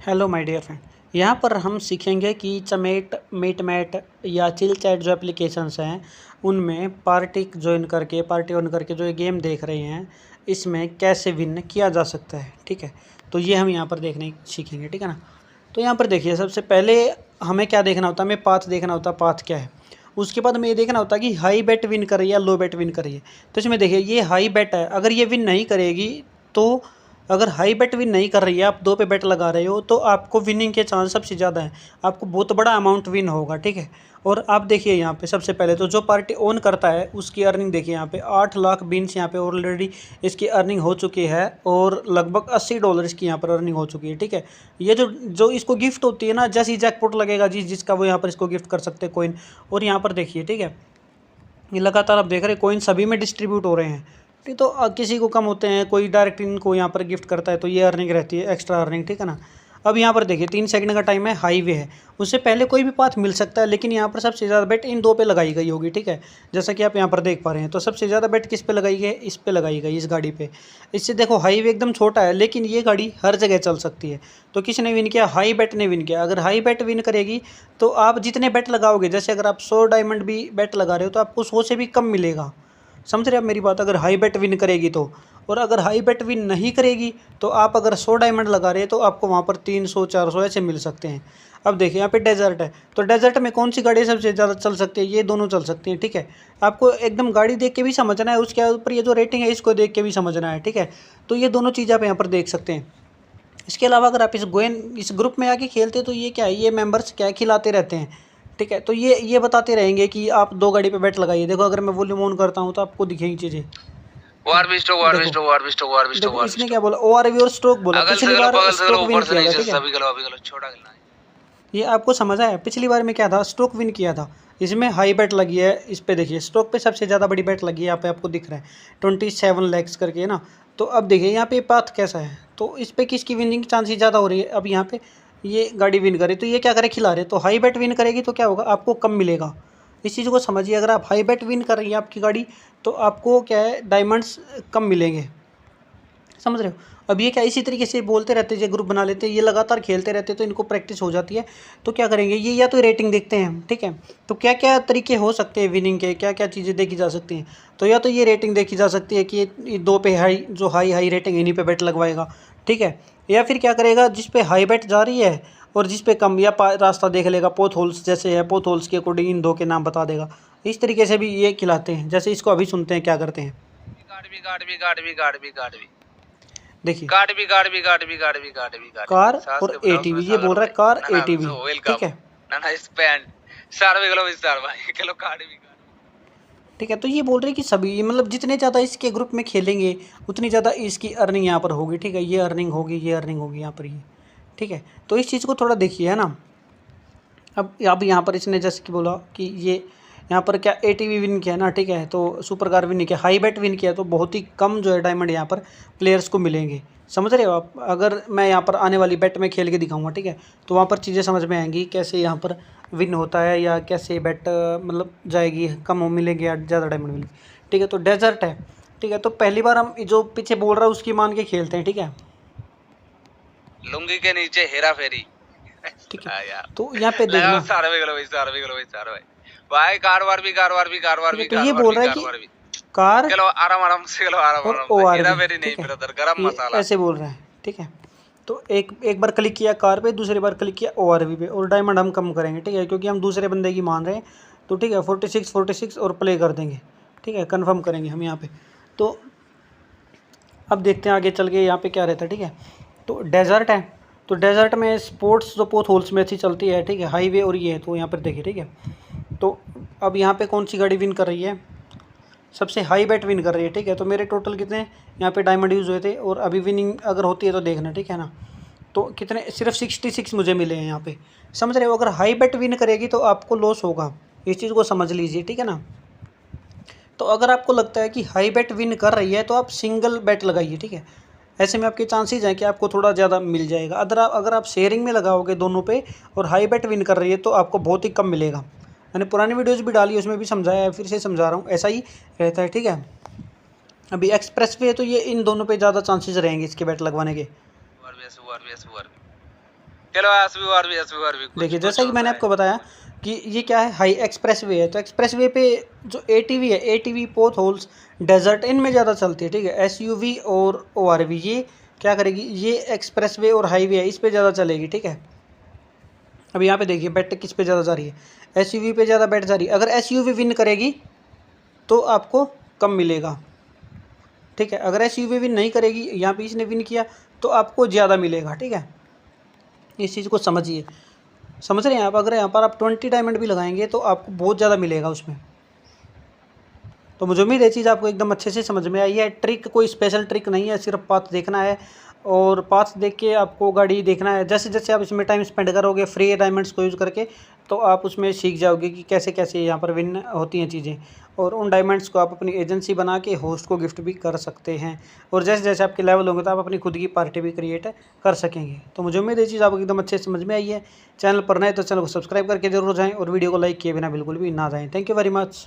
Hello my dear friend. यहाँ पर हम सीखेंगे कि चमेट मीटमैट या चिल चैट जो एप्लीकेशंस हैं उनमें पार्टी ज्वाइन करके पार्टी ऑन करके जो ये गेम देख रहे हैं इसमें कैसे विन किया जा सकता है। ठीक है, तो ये हम यहाँ पर देखने सीखेंगे। ठीक है ना। तो यहाँ पर देखिए, सबसे पहले हमें क्या देखना होता है, हमें पाथ देखना होता है, पाथ क्या है। उसके बाद हमें ये देखना होता है कि हाई बेट विन कर रही है या लो बेट विन कर रही है। तो इसमें देखिए ये हाई बेट है, अगर ये विन नहीं करेगी तो अगर हाई बेट विन नहीं कर रही है, आप 2 पे बेट लगा रहे हो तो आपको विनिंग के चांस सबसे ज़्यादा है, आपको बहुत बड़ा अमाउंट विन होगा। ठीक है। और आप देखिए यहाँ पे सबसे पहले तो जो पार्टी ऑन करता है उसकी अर्निंग देखिए, यहाँ पे 8 लाख बीन्स यहाँ पे ऑलरेडी इसकी अर्निंग हो चुकी है और लगभग $80 की यहाँ पर अर्निंग हो चुकी है। ठीक है। ये जो जो इसको गिफ्ट होती है ना, जैसे ही जैकपॉट लगेगा जिसका वो यहाँ पर इसको गिफ्ट कर सकते हैं कॉइन। और यहाँ पर देखिए, ठीक है, ये लगातार आप देख रहे हैं कॉइन सभी में डिस्ट्रीब्यूट हो रहे हैं। ठीक, तो किसी को कम होते हैं, कोई डायरेक्ट इनको यहाँ पर गिफ्ट करता है तो ये अर्निंग रहती है, एक्स्ट्रा अर्निंग। ठीक है ना। अब यहाँ पर देखिए 3 सेकंड का टाइम है, हाईवे है, उससे पहले कोई भी पाथ मिल सकता है, लेकिन यहाँ पर सबसे ज़्यादा बेट इन 2 पे लगाई गई होगी। ठीक है, जैसा कि आप यहाँ पर देख पा रहे हैं। तो सबसे ज़्यादा बेट किस पे लगाई गई? इस पे लगाई गई, इस गाड़ी पे। इससे देखो हाईवे एकदम छोटा है लेकिन ये गाड़ी हर जगह चल सकती है। तो किसने विन किया? हाई बेट ने विन किया। अगर हाई बेट विन करेगी तो आप जितने बेट लगाओगे, जैसे अगर आप 100 डायमंड भी बेट लगा रहे हो तो आपको 100 से भी कम मिलेगा। समझ रहे आप मेरी बात? अगर हाई बेट विन करेगी तो। और अगर हाई बेट विन नहीं करेगी तो आप अगर 100 डायमंड लगा रहे हैं तो आपको वहाँ पर 300 400 ऐसे मिल सकते हैं। अब देखिए यहाँ पे डेजर्ट है, तो डेजर्ट में कौन सी गाड़ी सबसे ज़्यादा चल सकती है? ये दोनों चल सकती हैं। ठीक है, आपको एकदम गाड़ी देख के भी समझना है, उसके ऊपर ये जो रेटिंग है इसको देख के भी समझना है। ठीक है, तो ये दोनों चीज़ आप यहाँ पर देख सकते हैं। इसके अलावा अगर आप इस ग्रुप में आके खेलते तो ये क्या है, ये मेंबर्स क्या है, खिलाते रहते हैं। ठीक है, तो ये बताते रहेंगे कि आप 2 गाड़ी पे बेट लगाइए। देखो अगर मैं वॉल्यूम ऑन करता हूँ तो आपको दिखेंगी चीज़ें। देखो इसने क्या बोला, ओआरवी और स्ट्रोक बोला। पिछली बार स्ट्रोक विन किया था। ठीक है, ये आपको समझ आया? पिछली बार में क्या था, स्ट्रोक विन किया था। इसमें हाई बेट लगी है, इस पे देखिए स्ट्रोक पे सबसे ज़्यादा बड़ी बेट लगी है, यहाँ पे आपको दिख रहा है 27 लैक्स करके, है ना। तो अब देखिए यहाँ पे पाथ कैसा है, तो इस पे किसकी विनिंग चांसेस ज़्यादा हो रही है? अब यहाँ पे ये गाड़ी विन करे तो ये क्या करे, खिला रहे। तो हाई बेट विन करेगी तो क्या होगा, आपको कम मिलेगा। इस चीज़ को समझिए, अगर आप हाई बेट विन कर रही है आपकी गाड़ी तो आपको क्या है, डायमंड्स कम मिलेंगे। समझ रहे हो? अब ये क्या इसी तरीके से बोलते रहते हैं, ग्रुप बना लेते हैं, ये लगातार खेलते रहते हैं तो इनको प्रैक्टिस हो जाती है। तो क्या करेंगे ये, या तो रेटिंग देखते हैं। ठीक है, तो क्या क्या तरीके हो सकते हैं विनिंग के, क्या क्या चीज़ें देखी जा सकती हैं? तो या तो ये रेटिंग देखी जा सकती है कि ये 2 पे हाई, जो हाई रेटिंग इन्हीं पे बेट लगवाएगा। ठीक है, या फिर क्या करेगा, जिस पे हाई बेट जा रही है और जिस पे कम, या रास्ता देख लेगा, पोथ होल्स जैसे है, पोथ होल्स के अकॉर्डिंग इन 2 के नाम बता देगा। इस तरीके से भी ये खिलाते हैं। जैसे इसको अभी सुनते हैं क्या करते हैं। देखिए कार और एटीवी, ये बोल रहा है कार एटीवी। ठीक है, ठीक है, तो ये बोल रहे हैं कि सभी, मतलब जितने ज़्यादा इसके ग्रुप में खेलेंगे उतनी ज़्यादा इसकी अर्निंग यहाँ पर होगी। ठीक है, ये अर्निंग होगी, ये अर्निंग होगी यहाँ पर ये। ठीक है, तो इस चीज़ को थोड़ा देखिए, है ना। अब यहाँ पर इसने जैसे कि बोला कि ये यहाँ पर क्या एटीवी विन किया ना। ठीक है, तो सुपर कार विन किया, हाई बेट विन किया, तो बहुत ही कम जो है डायमंड यहाँ पर प्लेयर्स को मिलेंगे। समझ रहे हो आप? अगर मैं यहाँ पर आने वाली बेट में खेल के दिखाऊंगा, ठीक है, तो वहाँ पर चीज़ें समझ में आएंगी कैसे यहाँ पर विन होता है, या कैसे बेट मतलब जाएगी, कम मिलेंगे या ज़्यादा डायमंड मिलेंगे। ठीक है, तो डेजर्ट है। ठीक है, तो पहली बार हम जो पीछे बोल रहा है उसकी मान के खेलते हैं। ठीक है, लुंगी के नीचे हेरा फेरी। ठीक है, तो यहाँ पे देखना भाई कारवार भी तो ये बोल रहा है कि कार चलो आराम से और ORV। नहीं ठीक है, ब्रदर, गरम ये मसाला। ऐसे बोल रहा है। ठीक है, तो एक बार क्लिक किया कार पे, दूसरी बार क्लिक किया ORV पे, और डायमंड हम कम करेंगे। ठीक है, क्योंकि हम दूसरे बंदे की मान रहे हैं। तो ठीक है, 46 और प्ले कर देंगे। ठीक है, कन्फर्म करेंगे हम यहाँ पे। तो अब देखते हैं आगे चल के यहाँ पे क्या रहता है। ठीक है, तो डेजर्ट है, तो डेजर्ट में स्पोर्ट्स जो पोथ होल्स में अच्छी चलती है। ठीक है, हाईवे और ये है, तो यहाँ पर देखिए। ठीक है, तो अब यहाँ पे कौन सी गाड़ी विन कर रही है? सबसे हाई बेट विन कर रही है। ठीक है, तो मेरे टोटल कितने यहाँ पे डायमंड यूज़ हुए थे, और अभी विनिंग अगर होती है तो देखना। ठीक है ना, तो कितने, सिर्फ 66 मुझे मिले हैं यहाँ पे। समझ रहे हो? अगर हाई बेट विन करेगी तो आपको लॉस होगा, इस चीज़ को समझ लीजिए। ठीक है ना, तो अगर आपको लगता है कि हाई बेट विन कर रही है तो आप सिंगल बेट लगाइए। ठीक है, ऐसे में आपके चांसेस हैं कि आपको थोड़ा ज़्यादा मिल जाएगा। अगर आप शेयरिंग में लगाओगे दोनों पे और हाई बेट विन कर रही है तो आपको बहुत ही कम मिलेगा। मैंने पुरानी वीडियोज़ भी डाली, उसमें भी समझाया है, फिर से समझा रहा हूँ, ऐसा ही रहता है। ठीक है, अभी एक्सप्रेस पे है तो ये इन दोनों पे ज़्यादा चांसेस रहेंगे इसके बेट लगवाने के। चलो एसवी और भी देखिए कुछ जैसा कि मैंने होता है। आपको बताया कि ये क्या है, हाई एक्सप्रेस वे है। तो एक्सप्रेस वे पे जो एटीवी है, एटीवी, पोथ होल्स, डेजर्ट, इनमें ज़्यादा चलती है, ठीक है। एसयूवी और ओआरवी ये क्या करेगी, ये एक्सप्रेस वे और हाईवे है, इस पे ज़्यादा चलेगी, ठीक है। अब यहाँ पे देखिए बेट किस पे ज़्यादा जा रही है, एसयूवी पे ज़्यादा बेट जा रही है। अगर एसयूवी विन करेगी तो आपको कम मिलेगा, ठीक है। अगर एसयूवी विन नहीं करेगी, यहाँ पे इसने विन किया तो आपको ज़्यादा मिलेगा, ठीक है। इस चीज़ को समझिए, समझ रहे हैं आप। अगर यहाँ पर आप 20 डायमंड भी लगाएंगे तो आपको बहुत ज़्यादा मिलेगा उसमें। तो मुझे उम्मीद है चीज़ आपको एकदम अच्छे से समझ में आई है। ट्रिक कोई स्पेशल ट्रिक नहीं है, सिर्फ पाथ देखना है और पाथ देख के आपको गाड़ी देखना है। जैसे जैसे आप इसमें टाइम स्पेंड करोगे फ्री डायमंड्स को यूज़ करके, तो आप उसमें सीख जाओगे कि कैसे कैसे यहाँ पर विन होती हैं चीज़ें। और उन डायमंड्स को आप अपनी एजेंसी बना के होस्ट को गिफ्ट भी कर सकते हैं। और जैसे जैसे आपके लेवल होंगे तो आप अपनी खुद की पार्टी भी क्रिएट कर सकेंगे। तो मुझे उम्मीद है चीज़ आपको एकदम अच्छे से समझ में आई है। चैनल पर नए तो चैनल को सब्सक्राइब करके जरूर जाएँ और वीडियो को लाइक किए बिना बिल्कुल भी ना जाएँ। Thank you very much.